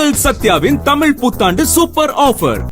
உங்கள் சத்யாவின் தமிழ் புத்தாண்டு super offer.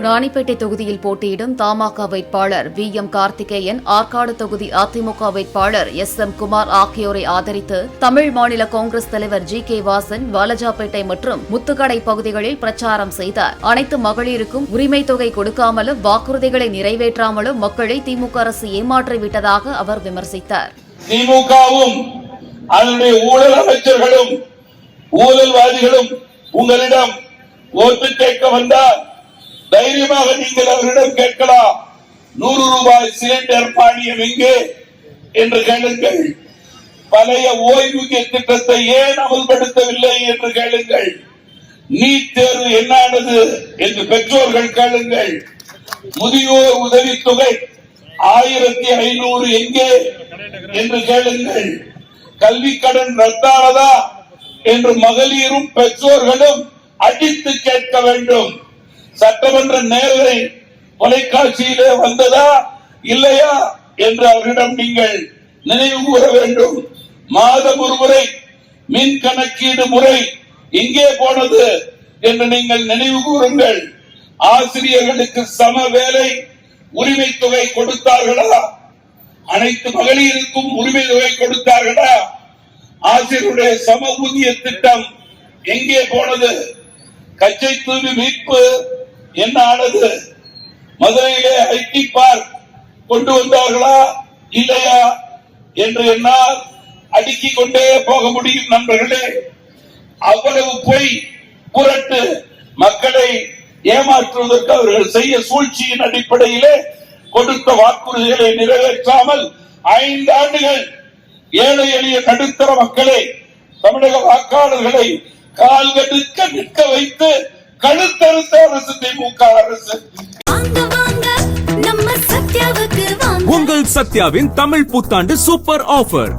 Ranipet தொகுதியில் போட்டியிடும் தமாக வேட்பாளர் VM கார்த்திகேயன், ஆற்காடு தொகுதி அதிமுக வேட்பாளர் SM குமார் ஆகியோரை ஆதரித்து தமிழ் மாநில காங்கிரஸ் தலைவர் GK வாசன் வாலஜாப்பேட்டை மற்றும் முத்துக்கடை பகுதிகளில் பிரச்சாரம் செய்தார். அனைத்து மகளிருக்கும் உரிமை தொகை கொடுக்காமலும் வாக்குறுதிகளை நிறைவேற்றாமலும் மக்களை திமுக அரசு ஏமாற்றிவிட்டதாக அவர் விமர்சித்தார். திமுகவும் அதனுடைய ஊழல் அமைச்சர்களும் ஊழல்வாதிகளும் உங்களிடம் ஓட்டு கேட்க வந்தால் தைரியமாக நீங்கள் அவரிடம் கேட்கலாம். 100 ரூபாய் சிலிண்டர் மானியம் எங்கே என்று கேளுங்கள். பழைய ஓய்வூதிய திட்டத்தை ஏன் அமல்படுத்தவில்லை என்று கேளுங்கள். நீட் தேர்வு என்னானது என்று பெற்றோர்கள் கேளுங்கள். முதியோர் உதவித்தொகை 1500 எங்கே என்று கேளுங்கள். கல்வி கடன் ரத்தானதா என்று மகளிரும் பெற்றோர்களும் அடித்து கேட்க வேண்டும். சட்டமன்ற நேரலை தொலைக்காட்சியிலே வந்ததா இல்லையா என்று அவரிடம் நீங்கள் நினைவு கூற வேண்டும். மாதம் ஒரு முறை மின் கணக்கீடு முறை எங்கே போனது என்று நீங்கள் நினைவு கூறுங்கள். ஆசிரியர்களுக்கு சம வேலை உரிமை தொகை கொடுத்தார்களா? அனைத்து மகளிருக்கும் உரிமை தொகை கொடுத்தார்களா? ஆசிரியருடைய சம ஊதிய திட்டம் எங்கே போனது? கச்சை தூவி மீட்பு என்ன ஆனது? மதுரையிலே ஐடி பார்க் கொண்டு வந்தார்களா இல்லையா என்று என்னால் அடுக்கிக் கொண்டே போக முடியும். நண்பர்களே, அவ்வளவு பொய் புரட்டு மக்களை ஏமாற்றுவதற்கு அவர்கள் செய்ய சூழ்ச்சியின் அடிப்படையிலே கொடுத்த வாக்குறுதிகளை நிறைவேற்றாமல் 5 ஆண்டுகள் ஏழை எளிய நடுத்தர மக்களை, தமிழக வாக்காளர்களை கால்கடுக்க நிற்க வைத்து கழுத்தறுத்த அரசு திமுக அரசு. உங்கள் சத்யாவின் தமிழ் புத்தாண்டு சூப்பர் ஆஃபர்.